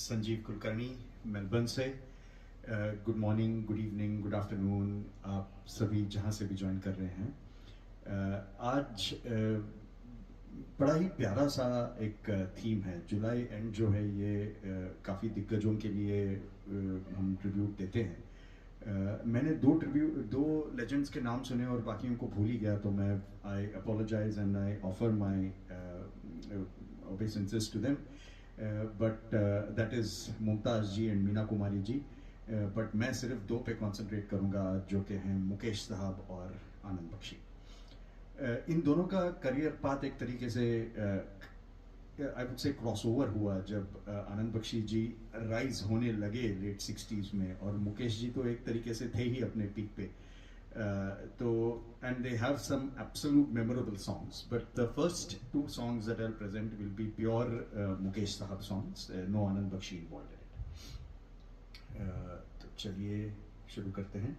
Sanjeev Kulkarni Melbourne से। Good morning, good evening, good afternoon, आप सभी जहाँ से भी ज्वाइन कर रहे हैं। आज बड़ा ही प्यारा सा एक थीम है। जुलाई एंड जो है ये काफ़ी दिग्गजों के लिए हम ट्रिब्यूट देते हैं। मैंने दो लेजेंड्स के नाम सुने और बाकियों को भूल ही गया, तो मैं I apologise and I offer my obeisances to them, but that is Mumtaz ji and Meena Kumari ji. But मैं सिर्फ दो पे कॉन्सेंट्रेट करूँगा जो कि हैं मुकेश साहब और आनंद बख्शी। इन दोनों का करियर पाथ एक तरीके से आई वुड से क्रॉसओवर हुआ जब आनंद बख्शी जी राइज होने लगे लेट 60s में, और मुकेश जी तो एक तरीके से थे ही अपने पीक पे। तो and they have some absolute memorable songs, but the first two songs that I'll present will be pure Mukesh Sahab songs, no Anand Bakshi involved in it. तो चलिए शुरू करते हैं।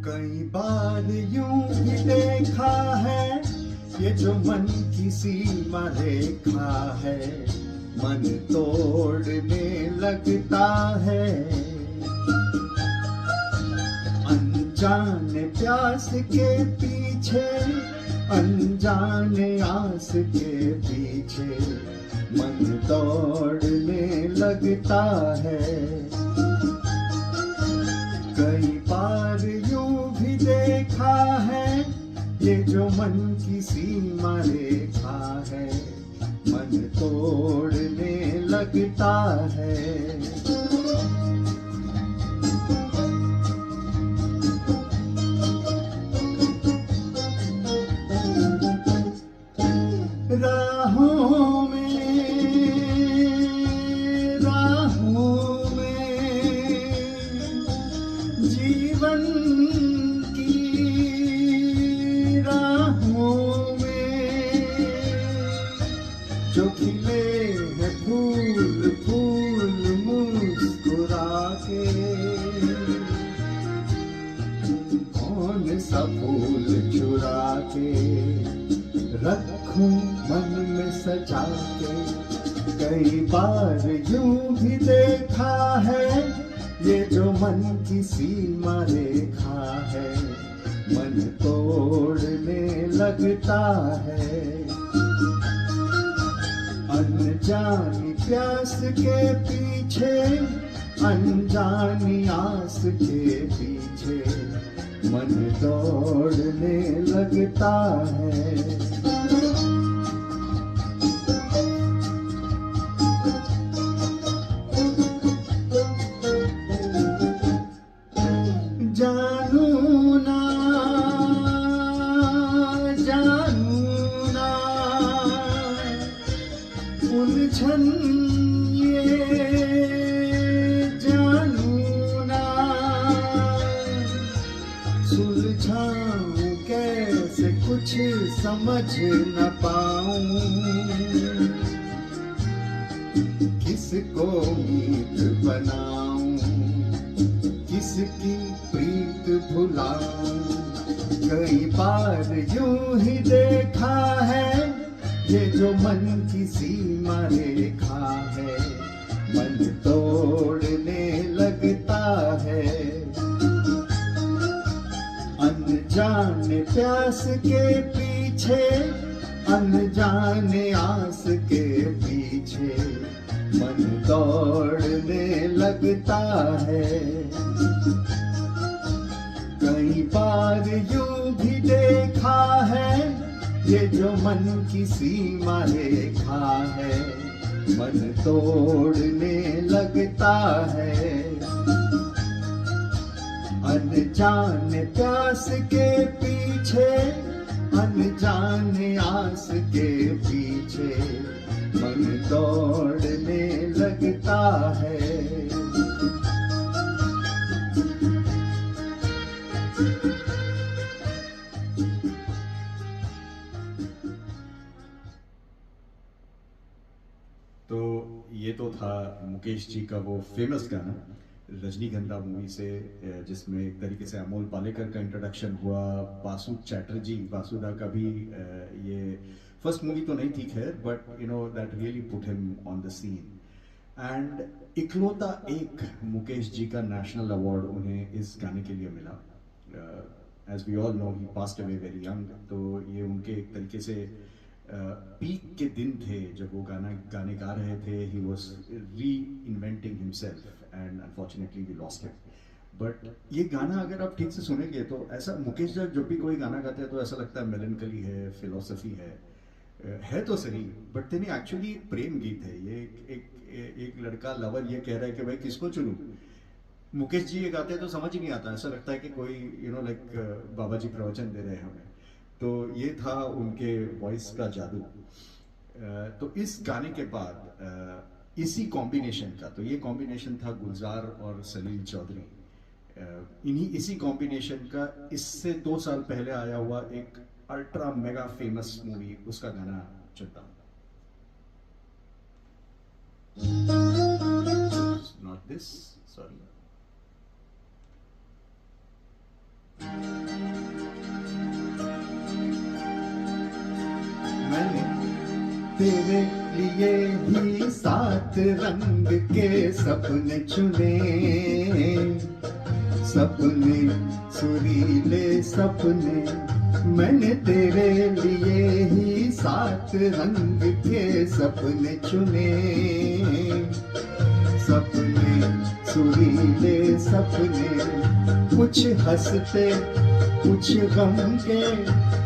कई बार यूं ही देखा है ये जो मन की सीमा रेखा है, मन तोड़ने लगता है। अनजाने प्यास के पीछे, अनजाने आस के पीछे, मन दौड़ने लगता है। कई बार यूं भी देखा है ये जो मन की सीमा रेखा है, मन तोड़ने लगता है। राहों में जीवन की राहों में जो खिले हैं फूल फूल मुस्कुरा के, कौन सा फूल चुरा के रखूं मन में सजा के। कई बार यूं भी देखा है ये जो मन की सीमा रेखा है, मन तोड़ने लगता है। अनजानी प्यास के पीछे, अनजानी आस के पीछे, मन दौड़ने लगता है। जानू ना उलझन ये, जानू ना सुलझाऊं कैसे कुछ समझ न पाऊं। किसको मीत बनाऊं, किसकी प्रीत भुलाऊं। कई बार यूं ही देखा है ये जो मन की सीमा रेखा है, मन तोड़ने लगता है। अनजाने प्यास के पीछे, अनजाने आस के पीछे, मन दौड़ने लगता है। कई बार यूं भी देखा है ये जो मन की सीमा रेखा है, मन तोड़ने लगता है। अनजाने प्यास के पीछे, अनजाने आस के पीछे मन दौड़ने लगता है। तो ये तो था मुकेश जी का वो फेमस गाना रजनीगंधा मूवी से, जिसमें एक तरीके से अमोल पालेकर का इंट्रोडक्शन हुआ। बासु चैटर्जी बासुदा का भी ये फर्स्ट मूवी तो नहीं थी खैर, but you know that really put him on the scene. And इकलौता एक मुकेश जी का नेशनल अवार्ड उन्हें इस गाने के लिए मिला। As we all know he passed away very young, तो ये उनके एक तरीके से पीक के दिन थे जब वो गाने गा रहे थे। He was reinventing himself and unfortunately we lost him. But ये गाना अगर आप ठीक से सुनेंगे तो ऐसा मुकेश जब भी कोई गाना गाते हैं तो ऐसा लगता है मेलनकली है, फिलोसफी है तो सही, बट नहीं एक्चुअली प्रेम गीत है ये। एक लड़का लवर ये कह रहा है कि भाई किसको चुनूं। मुकेश जी ये गाते हैं तो समझ ही नहीं आता, ऐसा लगता है कि कोई यू नो लाइक बाबा जी प्रवचन दे रहे हैं हमें। तो ये था उनके वॉइस का जादू। तो इस गाने के बाद इसी कॉम्बिनेशन का, तो ये कॉम्बिनेशन था गुलजार और सलील चौधरी। इसी कॉम्बिनेशन का इससे 2 साल पहले आया हुआ एक अल्ट्रा मेगा फेमस मूवी, उसका गाना चुनता हूं। Not this, sorry. मैंने तेरे लिए ही 7 रंग के सपने चुने, सपने सुरीले सपने। मैंने तेरे लिए ही 7 रंग के सपने चुने, सपने सुरीले सपने। कुछ हंसते कुछ गम के,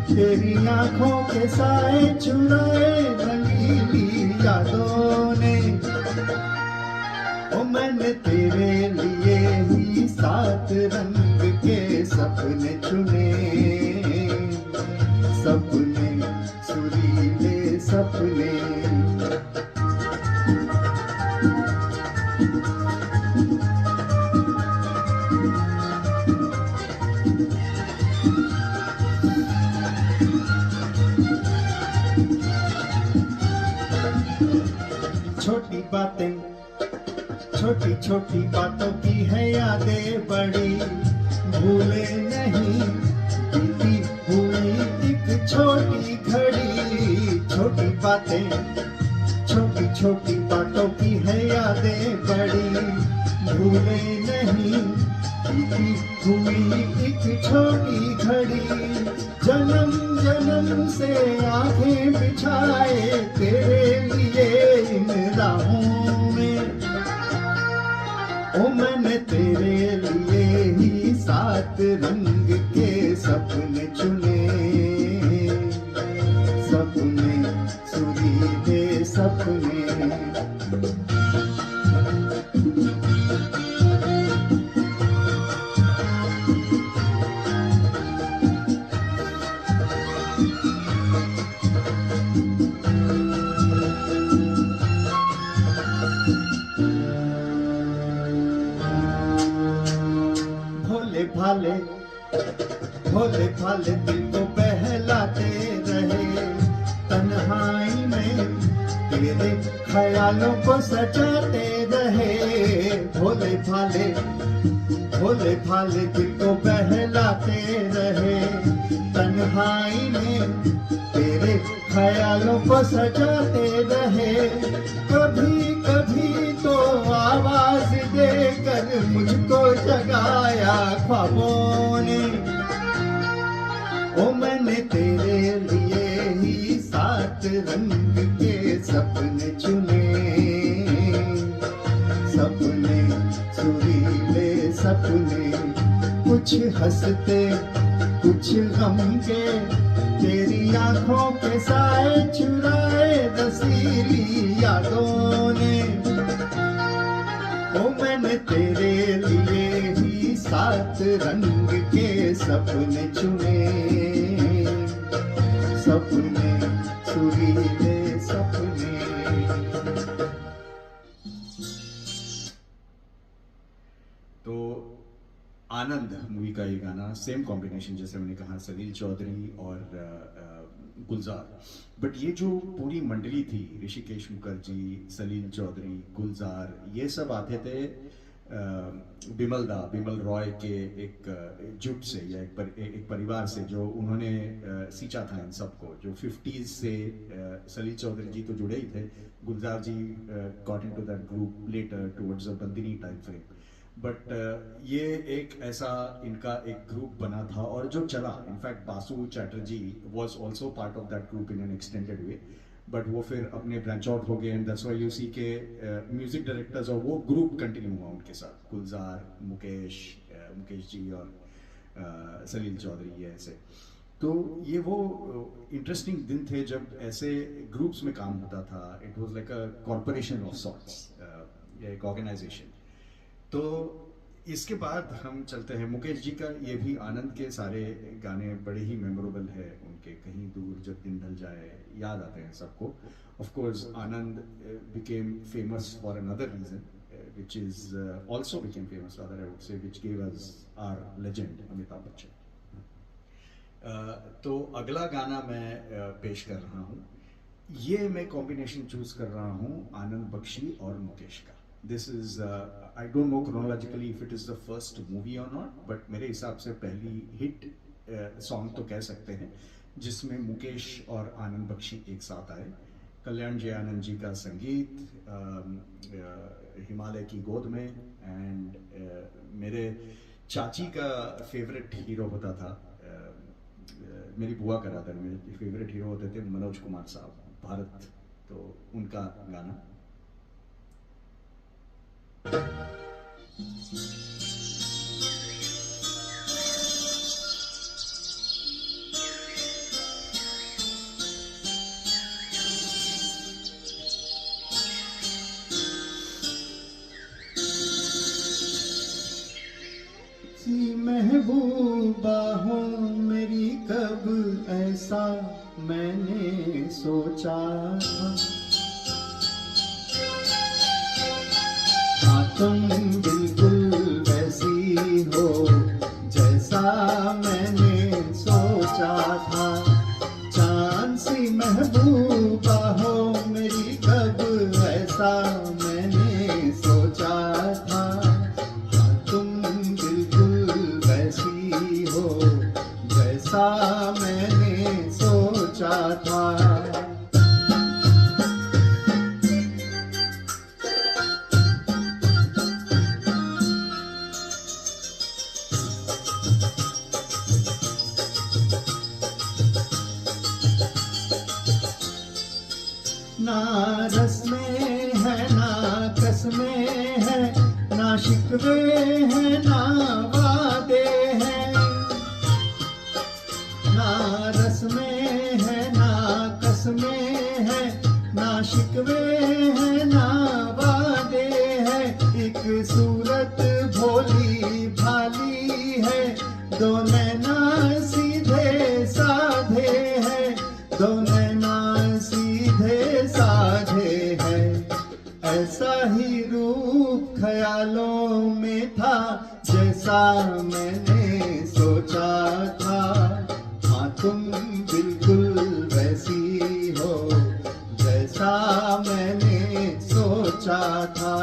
तेरी आंखों के साए चुराए रंगीली यादों ने। ओ मैंने तेरे लिए ही 7 रंग के सपने चुने, सपने सुरीले सपने। छोटी छोटी बातों की है यादें बड़ी, भूले नहीं बीती हुई एक छोटी घड़ी। छोटी बातें छोटी छोटी बातों की है यादें बड़ी, भूले नहीं बीती हुई एक छोटी घड़ी। जन्म जन्म से आंखें बिछाए तेरे लिए इन राहों में। ओ मैंने तेरे लिए ही 7 रंग के सपने चुने, सपने सुरीले सपने। भोले भाले दिल को बहलाते रहे, तन्हाई में तेरे ख्यालों को सजाते रहे। भोले भाले दिल को बहलाते रहे, तन्हाई में तेरे ख्यालों को सजाते रहे। कभी कभी तो आवाज देकर मुझको जगाया ख्वाबों ने। ओ मैंने तेरे लिए ही 7 रंग के सपने चुने, सपने सुरीले सपने। कुछ हंसते कुछ गम के, तेरी आंखों के साए चुराए रसीली यादों ने। ओ मैंने तेरे लिए ही 7 रंग के सपने चुने, सपने सुरीले सपने। तो आनंद मूवी का ये गाना सेम कॉम्बिनेशन जैसे मैंने कहा सलील चौधरी और गुलजार, बट ये जो पूरी मंडली थी ऋषिकेश मुखर्जी, सलील चौधरी, गुलजार, ये सब आते थे बिमल रॉय के एक जुट से या एक परिवार से जो उन्होंने सींचा था इन सबको, जो 50s से सलील चौधरी जी तो जुड़े ही थे, Gulzar ji got into that group later towards a Bandini time frame, but ये एक ऐसा इनका एक ग्रुप बना था और जो चला। In fact Basu Chatterjee was also part of that group in an extended way, but वो फिर अपने ब्रांच आउट हो गए and that's why you see के म्यूजिक डायरेक्टर्स और वो ग्रुप कंटिन्यू हुआ उनके साथ, गुलजार, मुकेश जी और सलील चौधरी, ये ऐसे। तो ये वो इंटरेस्टिंग दिन थे जब ऐसे ग्रुप्स में काम होता था। It was like a corporation of sorts, एक ऑर्गेनाइजेशन। तो इसके बाद हम चलते हैं मुकेश जी का, ये भी आनंद के सारे गाने बड़े ही मेमोरेबल है उनके, कहीं दूर जब दिन ढल जाए याद आते हैं सबको। Of course Anand became famous for another reason which is also became famous rather I would say, which gave us our legend Amitabh Bachchan. तो अगला गाना मैं पेश कर रहा हूँ, ये मैं कॉम्बिनेशन चूज कर रहा हूँ आनंद बख्शी और मुकेश का। This is I don't no chronologically if it is the first movie और नॉट, बट मेरे हिसाब से पहली हिट सॉन्ग तो कह सकते हैं जिसमें मुकेश और आनंद बख्शी एक साथ आए। कल्याण जय आनंद जी का संगीत, हिमालय की गोद में, एंड मेरे चाची का फेवरेट हीरो होता था, मेरी बुआ का रादर मेरे फेवरेट हीरो होते थे मनोज कुमार साहब, भारत, तो उनका गाना। महबूबा हो मेरी कब ऐसा मैंने सोचा था, हाँ तुम बिल्कुल वैसी हो जैसा मैंने सोचा था। चांद सी महबूबा हो मेरी कब ऐसा मैंने सोचा था, हाँ तुम हो जैसा मैंने सोचा था। ना रस्में है ना कसमें है, ना शिकवे हैं ना वादे हैं, ना रस्में है ना कसमें है, ना शिकवे हैं ना वादे हैं। एक सूरत भोली भाली है, दो नैना सीधे साधे हैं, दो नैना सीधे साधे हैं। ऐसा ही रूप ख्यालों में था जैसा मैंने सोचा था, हाँ तुम बिल्कुल वैसी हो जैसा मैंने सोचा था।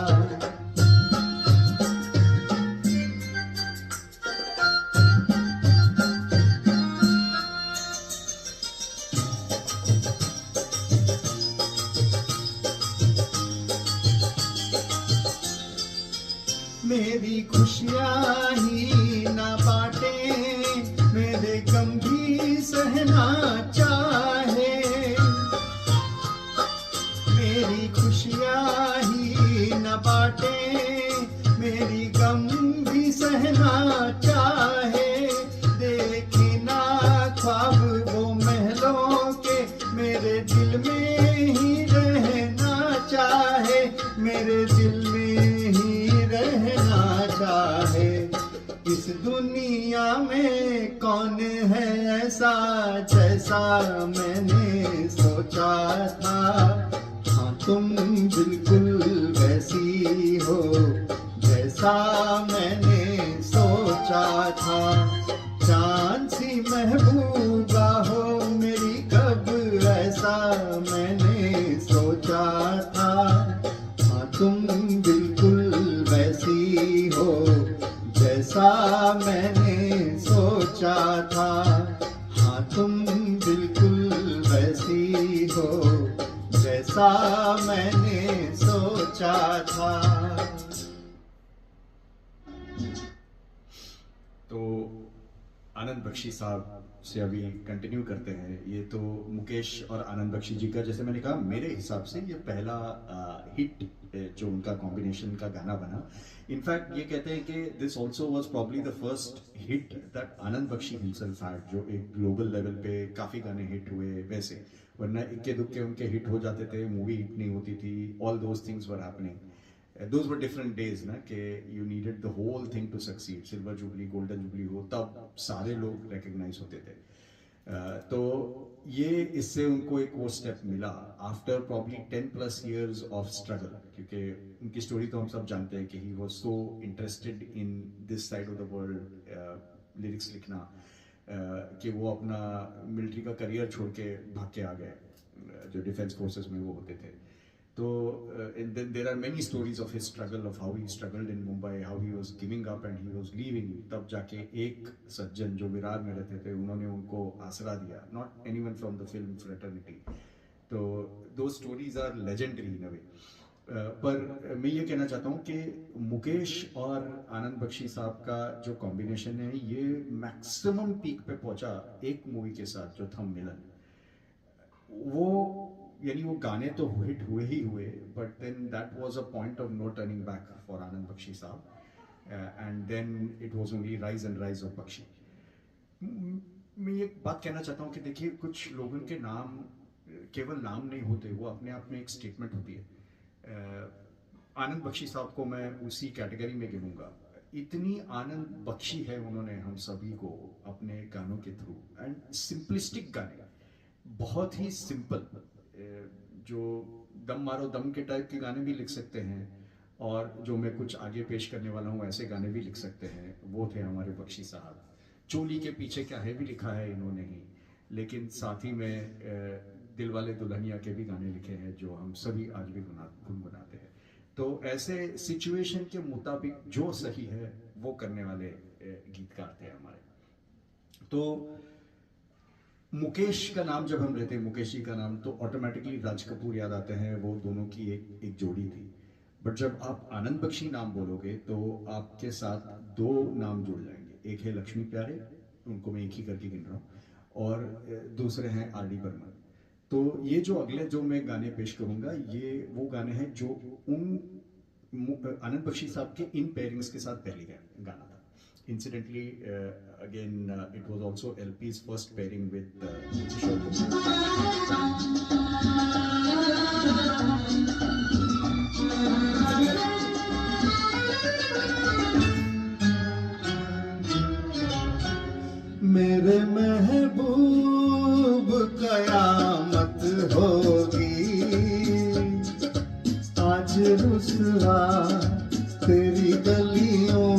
मेरी खुशियाँ ही ना बाटे, मेरे गम भी सहना चाहे, मेरी खुशियाँ ही दुनिया में कौन है ऐसा जैसा मैंने सोचा था। हाँ तुम बिल्कुल वैसी हो जैसा मैंने सोचा था। चांद सी महबूबा हो मेरी कब ऐसा मैंने सोचा था। हाँ तुम बिल्कुल वैसी हो जैसा मैंने सोचा था। हाँ तुम बिल्कुल वैसी हो जैसा मैंने सोचा था। तो आनंद बख्शी साहब से अभी कंटिन्यू करते हैं। ये तो मुकेश और आनंद बख्शी जी का, जैसे मैंने कहा, मेरे हिसाब से ये पहला हिट जो उनका कॉम्बिनेशन का गाना बना। इनफैक्ट ये कहते हैं कि this also was probably the first hit that Anand Bakshi himself had, जो एक ग्लोबल लेवल पे काफ़ी गाने हिट हुए वैसे, वरना इक्के दुक्के उनके हिट हो जाते थे, मूवी हिट नहीं होती थी, all those things were happening. Those were different days ना, कि you needed the whole thing to succeed। Silver jubilee, golden jubilee हो तब सारे लोग रिकग्नाइज होते थे। तो ये इससे उनको एक वो स्टेप मिला after probably 10+ years of struggle, क्योंकि उनकी स्टोरी तो हम सब जानते हैं कि he was so interested in this side of the world, lyrics लिखना, कि वो अपना मिलिट्री का करियर छोड़ के भाग के आ गए, जो डिफेंस फोर्सेस में वो होते थे। तो and then there are many stories of his struggle, of how he struggled in Mumbai, how he was giving up and he was leaving। तब जाके एक सज्जन जो विरार में रहते थे उन्होंने उनको आसरा दिया, not anyone from the film fraternity। तो those stories are legendary in a way। पर मैं ये कहना चाहता हूँ कि मुकेश और आनंद बख्शी साहब का जो कॉम्बिनेशन है ये मैक्सिमम पीक पे पहुंचा एक मूवी के साथ जो था मिलन। वो यानी वो गाने तो हिट हुए ही हुए, but then that was a point of no turning back for Anand Bakshi साहब, and then it was only rise and rise of Bakshi. मैं ये बात कहना चाहता हूँ कि देखिए, कुछ लोगों के नाम केवल नाम नहीं होते, वो अपने आप में एक स्टेटमेंट होती है। आनंद बख्शी साहब को मैं उसी कैटेगरी में गिनूंगा। इतनी आनंद बख्शी है उन्होंने हम सभी को अपने गानों के थ्रू, एंड सिंपलिस्टिक गाने, बहुत ही सिंपल, जो दम मारो दम के टाइप के गाने भी लिख सकते हैं, और जो मैं कुछ आगे पेश करने वाला हूँ ऐसे गाने भी लिख सकते हैं, वो थे हमारे बख्शी साहब। चोली के पीछे क्या है भी लिखा है इन्होंने ही, लेकिन साथ ही में दिल वाले दुल्हनिया के भी गाने लिखे हैं जो हम सभी आज भी गुनगुनाते हैं। तो ऐसे सिचुएशन के मुताबिक जो सही है वो करने वाले गीतकार थे हमारे। तो मुकेश का नाम जब हम लेते हैं, मुकेश जी का नाम, तो ऑटोमेटिकली राज कपूर याद आते हैं, वो दोनों की एक जोड़ी थी। बट जब आप आनंद बख्शी नाम बोलोगे तो आपके साथ दो नाम जुड़ जाएंगे। एक है लक्ष्मी प्यारे, उनको मैं एक ही करके गिन रहा हूँ, और दूसरे हैं आर डी बर्मन। तो ये जो अगले जो मैं गाने पेश करूंगा, ये वो गाने हैं जो उन आनंद बख्शी साहब के इन पेयरिंग्स के साथ पहली गाना था। Incidentally, again, it was also LP's first pairing with Kishore Kapoor। मेरे महबूब कयामत होगी, आज रुसवा तेरी गलियों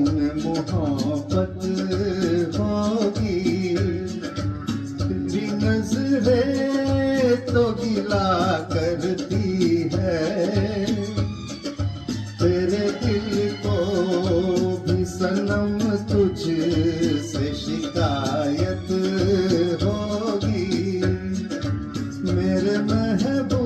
में मोहब्बत होगी। तेरी नजरें तो गिला करती है, तेरे दिल को भी सनम तुझसे शिकायत होगी। मेरे महबूब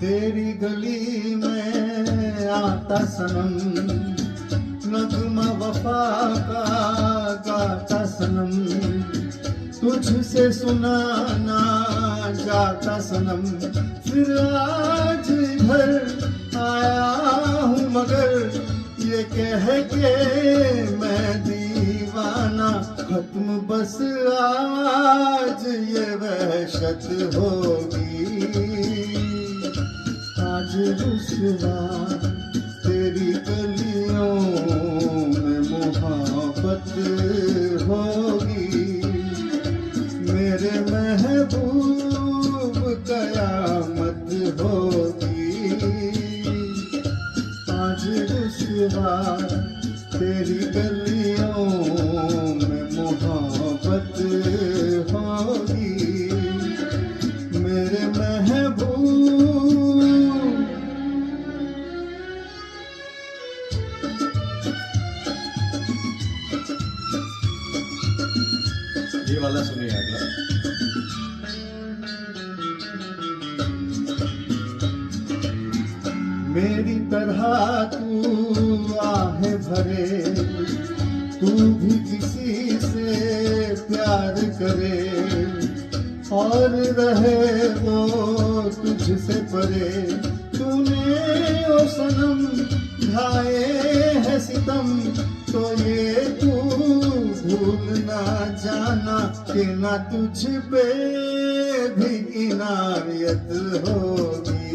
तेरी गली में आता सनम, नगमा वफा का गाता सनम, तुझसे सुनाना चाहता सनम। फिर आज घर आया हूँ मगर ये कह के मैं दीवाना पाना खत्म बस आज ये वहशत होगी। आज रुसवा तेरी गलियों में मोहब्बत होगी। मेरे महबूब कयामत होगी। आज रुसवा तेरी गलियों में मोहब्बत होगी। मेरे महबूब ये वाला सुनिए अगला। मेरी तरह तू आहें भरे, तू भी किसी से प्यार करे और रहे वो तुझसे परे। तूने ओ सनम ढाए है सितम, तो ये तू भूल ना जाना कि ना तुझ पे भी इनायत होगी।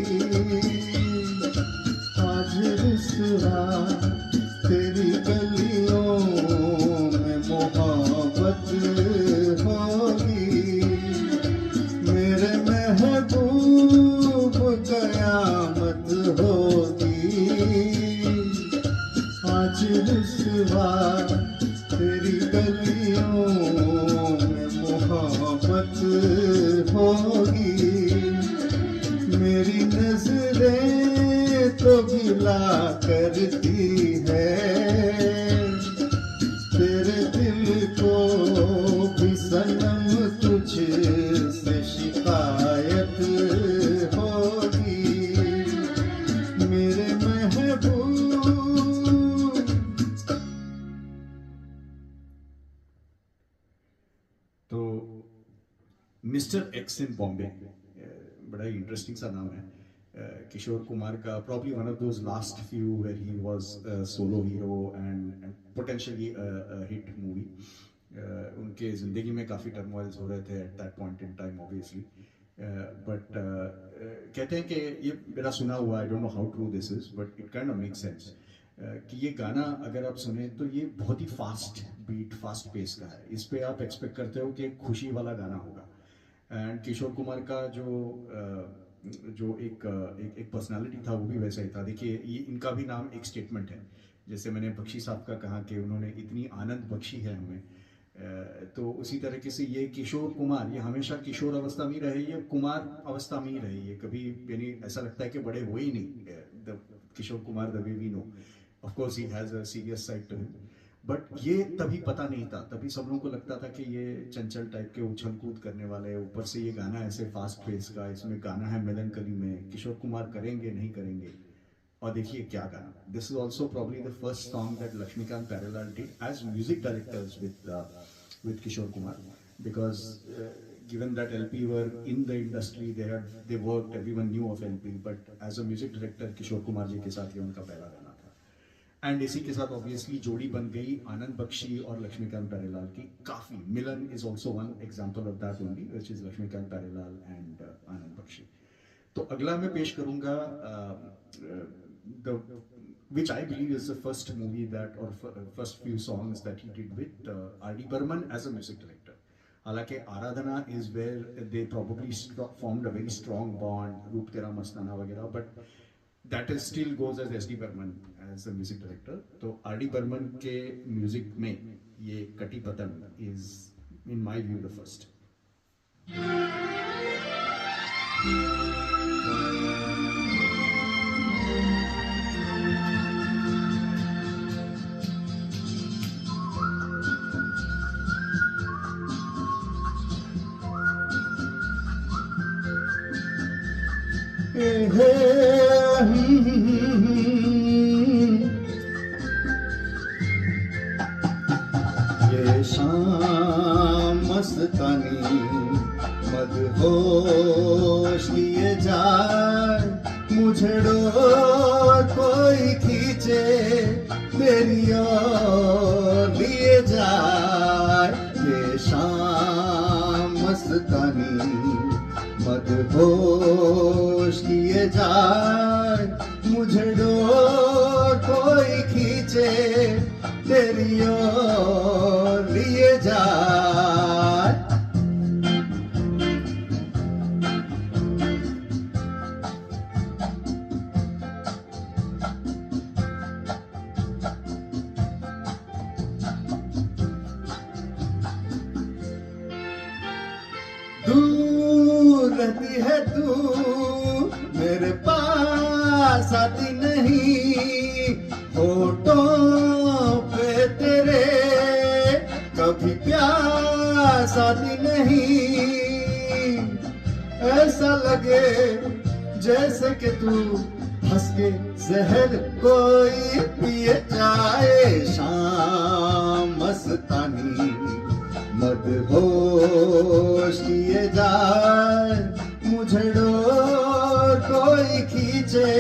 आज रुसवा तेरी गलियों में मोहब्बत होगी। मेरे महबूब कयामत होगी। आज रुसवा तेरी गलियों में मोहब्बत होगी। मेरी नजरें तो गिला करती है, तेरे दिल को भी सनम तुझसे शिकायत होगी। मेरे महबूब तो मिस्टर एक्स इन बॉम्बे बड़ा ही इंटरेस्टिंग सा नाम है। किशोर कुमार का probably one of those last few where he was solo hero and potentially hit movie. उनके ज़िंदगी में काफ़ी टर्मोइल्स हो रहे थे at that point in time obviously, but कहते हैं कि ये मेरा सुना हुआ, I don't know how true this is, but it kind of make sense कि ये गाना अगर आप सुने तो ये बहुत ही फास्ट बीट, फास्ट पेस का है। इस पे आप एक्सपेक्ट करते हो कि एक खुशी वाला गाना होगा। एंड किशोर कुमार का जो एक पर्सनालिटी था वो भी वैसा ही था। देखिए ये इनका भी नाम एक स्टेटमेंट है। जैसे मैंने बख्शी साहब का कहा कि उन्होंने इतनी आनंद बख्शी है हमें, तो उसी तरीके से ये किशोर कुमार, ये हमेशा किशोर अवस्था में रहे, ये कुमार अवस्था में ही रहे। ये कभी यानी ऐसा लगता है कि बड़े हो ही नहीं। Kishore Kumar the way we know, of course he has a serious side to him, but ये तभी पता नहीं था। तभी सब लोगों को लगता था कि ये चंचल टाइप के उछल कूद करने वाले, ऊपर से ये गाना ऐसे फास्ट पेस का, इसमें गाना है मेलनकली में, किशोर कुमार करेंगे नहीं करेंगे। और देखिए क्या गाना, this is also probably the first song that Laxmikant Pyarelal did as music directors with Kishore Kumar, because given that LP were in the industry, they worked, everyone knew of LP, but as a music director Kishore Kumar जी के साथ ये उनका पहला गाना था। And इसी के साथ ऑब्वियसली जोड़ी बन गई आनंद बख्शी और लक्ष्मीकांत प्यारेलाल की। काफी Milan is also one example of that only, which is Laxmikant Pyarelal and Anand Bakshi. तो अगला मैं पेश करूंगा which I believe is the first movie that, or first few songs that he did with R.D. Burman as a music director. हालांकि आराधना is where they probably formed a very strong bond, रूप तेरा मस्ताना वगैरह, but that is still goes as S.D. Burman as the music director. तो R.D. Burman के music में ये कटी पतंग is in my view the first. ये शाम मस्तानी मदहोश किए जाए, मुझे डोर कोई खींचे तेरी ओर लिए जाए। जाए। दूर रहती है तू मेरे पास आती नहीं, होठों पे तेरे कभी प्यास आती नहीं। ऐसा लगे जैसे कि तू हंस के जहर कोई पिए जाए। शाम मस्तानी मदहोश किए जाए, मुझे डोर कोई खींचे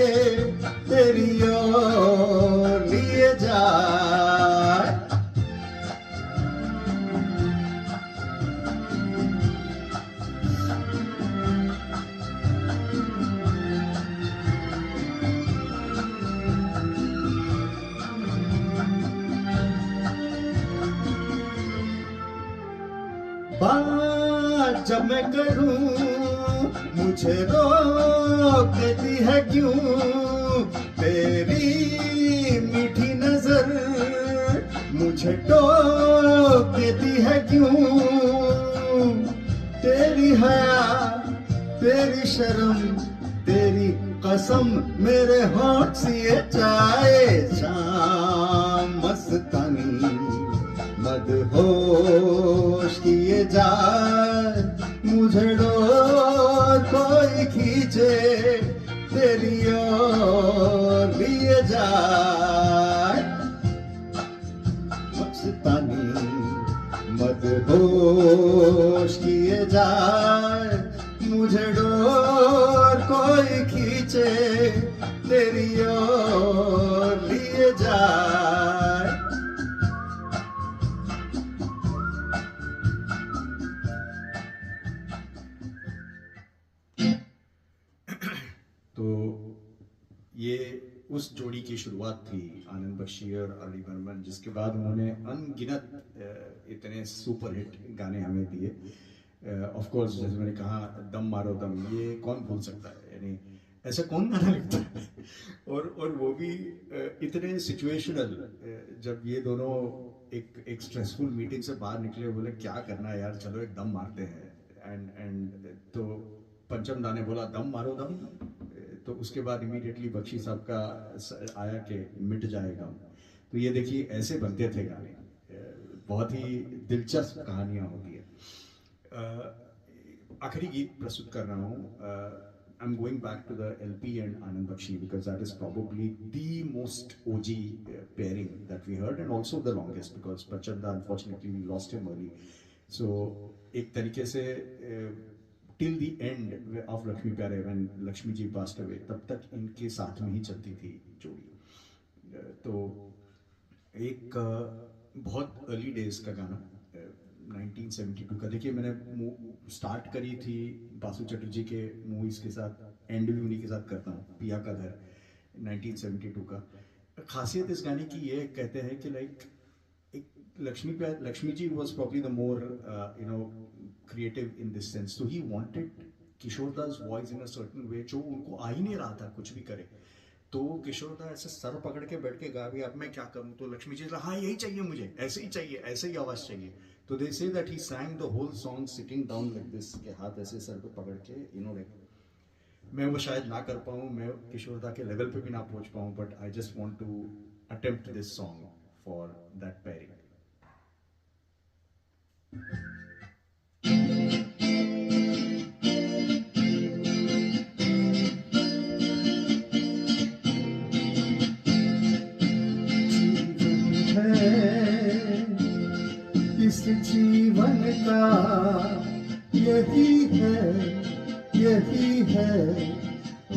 तेरी ओर लिए जाए। बात जब मैं करूं मुझे रोक देती है क्यों, तेरी मीठी नजर मुझे टोक देती है क्यों। तेरी हया तेरी शर्म तेरी कसम मेरे होंठ सिए जाए। शाम मस्तानी मदहोश किए जाए, मुझे डोर कोई खींचे तेरी ओर लिए जाए। मस्तानी मदहोश किए जाए, मुझे डोर कोई खींचे तेरी ओर लिए जाए। तो ये उस जोड़ी की शुरुआत थी आनंद बख्शी और अली बर्मन, जिसके बाद उन्होंने अनगिनत इतने सुपर हिट गाने हमें दिए। ऑफ कोर्स जैसे मैंने कहा दम मारो दम, ये कौन भूल सकता है, यानी ऐसा कौन गाना लिखता है और वो भी इतने सिचुएशनल। जब ये दोनों एक स्ट्रेसफुल मीटिंग से बाहर निकले, बोले क्या करना है यार, चलो एक दम मारते हैं। एंड तो पंचम दा ने बोला दम मारो दम, तो उसके बाद इमीडिएटली बख्शी साहब का आया कि मिट जाएगा। तो ये देखिए ऐसे बनते थे गाने, बहुत ही दिलचस्प कहानियां होती है। आखिरी गीत प्रस्तुत कर रहा हूँ। I'm going back to the LP and Anand Bakshi because that is probably the most OG pairing that we heard and also the longest because Prachanda unfortunately we lost him early. So एक तरीके से till the end of Lakshmi Pyare when Lakshmi ji passed away तब तक इनके साथ में ही चलती थी जोड़ी। तो एक बहुत अर्ली डेज का गाना 1972 का, देखिए मैंने स्टार्ट करी थी बासु चटर्जी के मूवीज के साथ, एंड भी उन्हीं के साथ करता हूँ, पिया का घर 1972 का। खासियत इस गाने की ये कहते हैं कि लाइक एक Laxmi ji was probably the more creative in this sense, तो he wanted Kishore Das voice in a certain way जो उनको आ ही नहीं रहा था कुछ भी करे। तो किशोर दा ऐसे सर पकड़ के बैठ के गा भी अब मैं क्या करूं, तो लक्ष्मी जी हाँ यही चाहिए मुझे, ऐसे ही चाहिए, ऐसे ही आवाज चाहिए। तो they say that he sang the whole song sitting down like this, के हाथ ऐसे सर पे पकड़ के मैं वो शायद ना कर पाऊँ, मैं किशोर दा के लेवल पे भी ना पहुंच पाऊँ, but I just want to attempt this song for that pairing. इस जीवन का यही है, यही है,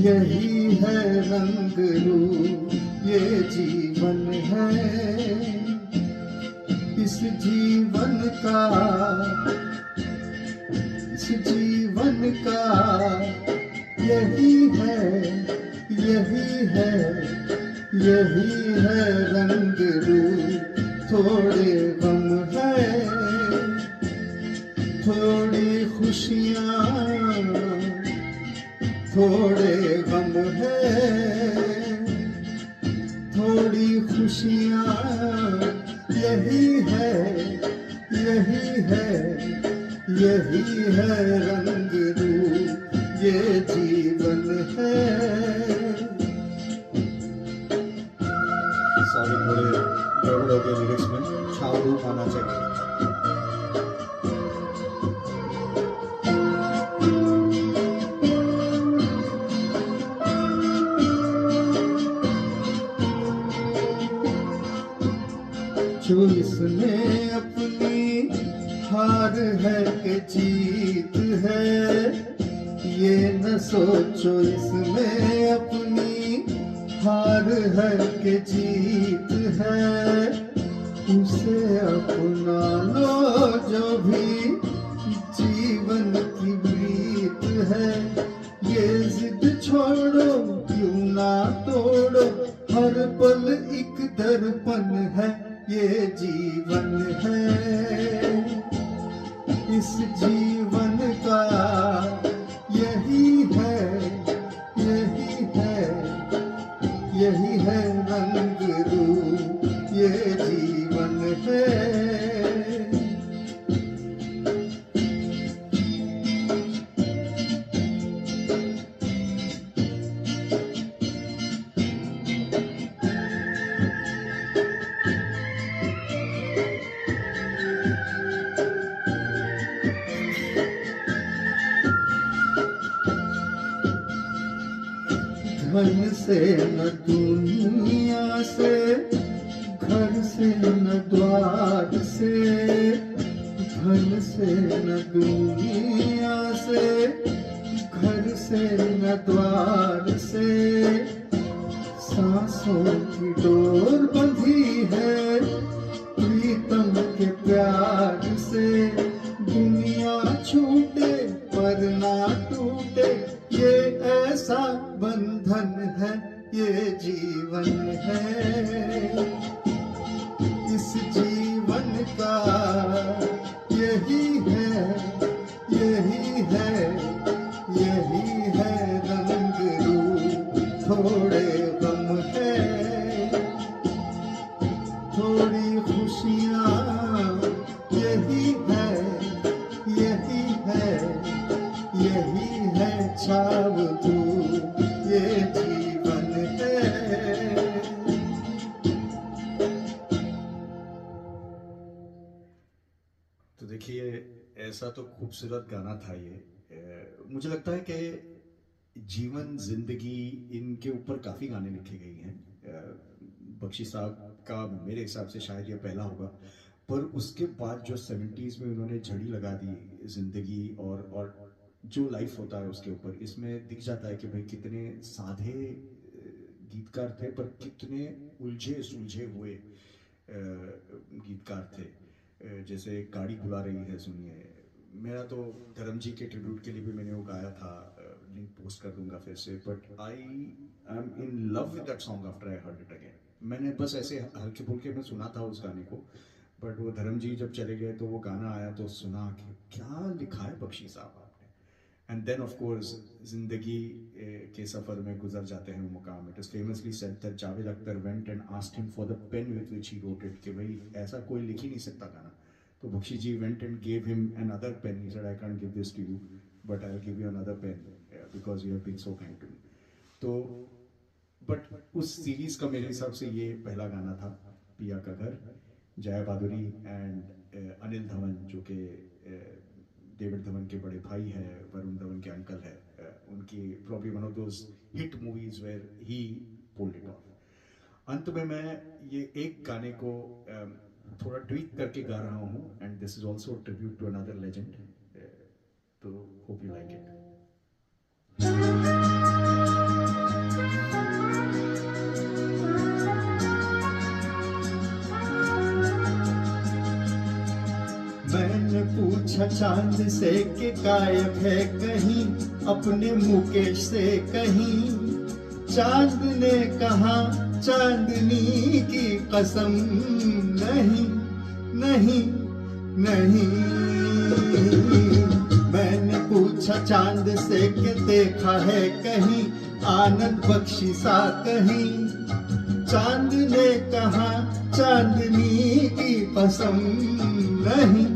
यही है रंग रूप, ये जीवन है। इस जीवन का, इस जीवन का यही है, यही है, यही है रंग रूप। थोड़े गम है थोड़ी खुशियाँ थोड़े गम है, थोड़ी खुशियाँ यही है, यही है, यही है रंग रूप ये जीवन है। सारे थोड़े गड़बड़ हो गए लिरिक्स में, छाव रूप आना चाहिए। जो इसमें अपनी हार है कि जीत है, ये न सोचो इसमें अपनी हार है कि जीत है। उसे अपना लो जो भी जीवन की प्रीत है, ये जिद छोड़ो क्यों ना तोड़ो, हर पल एक दर्पण है ये जीवन है। इस जीवन का यही है, यही है, यही है रंग रूप ये जीवन है। धन से न दुनिया से, घर से न द्वार से, धन से न दुनिया से, घर से न द्वार से, सांसों की डोर बंधी है प्रीतम के प्यार से। दुनिया छूटे पर ना टूटे, ये ऐसा बंधन है ये जीवन है। इस जीवन का यही है, यही है, यही है रंग रूप थोड़े गम है, थोड़ी खुशियाँ यही है, यही है, यही है छाव धूप ये जीवन है। तो देखिए, ऐसा तो खूबसूरत गाना था ये। मुझे लगता है कि जीवन, जिंदगी, इनके ऊपर काफ़ी गाने लिखे गए हैं। बख्शी साहब का मेरे हिसाब से शायद ये पहला होगा, पर उसके बाद जो 70s में उन्होंने झड़ी लगा दी जिंदगी और जो लाइफ होता है उसके ऊपर, इसमें दिख जाता है कि भाई कितने साधे गीतकार थे पर कितने उलझे सुलझे हुए गीतकार थे। जैसे गाड़ी बुला रही है सुनिए, मेरा तो धर्म जी के ट्रिब्यूट के लिए भी मैंने वो गाया था, लिंक पोस्ट कर दूंगा फिर से। But I am in love with that song after I heard it again. मैंने बस ऐसे हल्के फुल्के में सुना था उस गाने को, बट वो धर्म जी जब चले गए तो वो गाना आया तो सुना कि क्या लिखा है बख्शी साहब आपने। एंड देन ऑफ कोर्स जिंदगी के सफर में गुजर जाते हैं वो मुकाम। It is famously said that Javed Akhtar went and asked him for the pen with which he wrote it, कि भाई ऐसा कोई लिख ही नहीं सकता गाना। तो Bakshi ji went and gave him another pen. He said I can't give this to you but I will give you another pen because you have been so kind to me. तो बट उस सीरीज का मेरे हिसाब से ये पहला गाना था, पिया का घर। जया भादुरी एंड अनिल धवन, जो कि डेविड धवन के बड़े भाई हैं, वरुण धवन के अंकल है, उनकी probably one of those hit movies where he pulled it off. अंत में मैं ये एक गाने को थोड़ा ट्वीट करके गा रहा हूँ, and this is also tribute to another legend, तो होप यू लाइक इट। मैंने पूछा चांद से कि गायब है कहीं, अपने मुकेश से कहीं। चांद ने कहा चांदनी की कसम, नहीं नहीं नहीं। मैंने पूछा चांद से कि देखा है कहीं आनंद बख्शी सा कहीं, चांद ने कहा चांदनी की पसंद नहीं,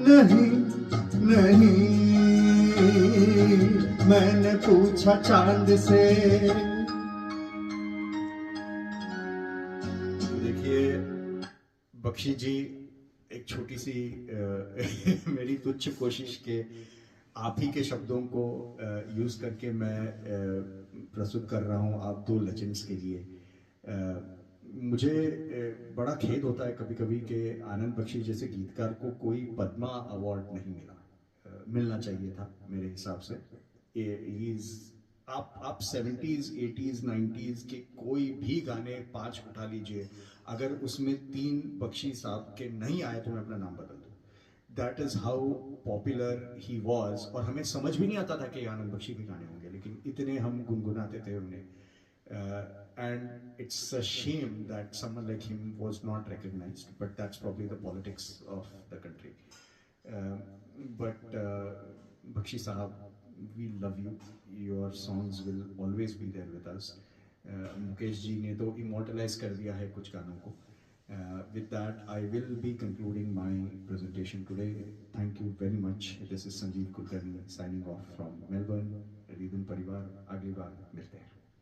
नहीं, नहीं। मैंने पूछा चांद से। देखिए बख्शी जी, एक छोटी सी मेरी तुच्छ कोशिश के आप ही के शब्दों को यूज करके मैं प्रस्तुत कर रहा हूँ आप दो लेजेंड्स के लिए। मुझे बड़ा खेद होता है कभी कभी कि आनंद बख्शी जैसे गीतकार को कोई पद्मा अवार्ड नहीं मिला। मिलना चाहिए था मेरे हिसाब से। आप 70s 80s 90s के कोई भी गाने 5 उठा लीजिए, अगर उसमें 3 बख्शी साहब के नहीं आए तो मैं अपना नाम बदल दूं। That is how popular he was. और हमें समझ भी नहीं आता था कि आनंद बख्शी के गाने होंगे, लेकिन इतने हम गुनगुनाते थे उन्हें। And it's a shame that someone like him was not recognized, but that's probably the politics of the country. But Bakshi Sahab, we love you. Your songs will always be there with us. Mukesh ji ने तो immortalize कर दिया है कुछ गानों को. With that, I will be concluding my presentation today. Thank you very much. This is Sanjeev Kulkarni signing off from Melbourne. Ridhun Parivar, अगली बार मिलते हैं.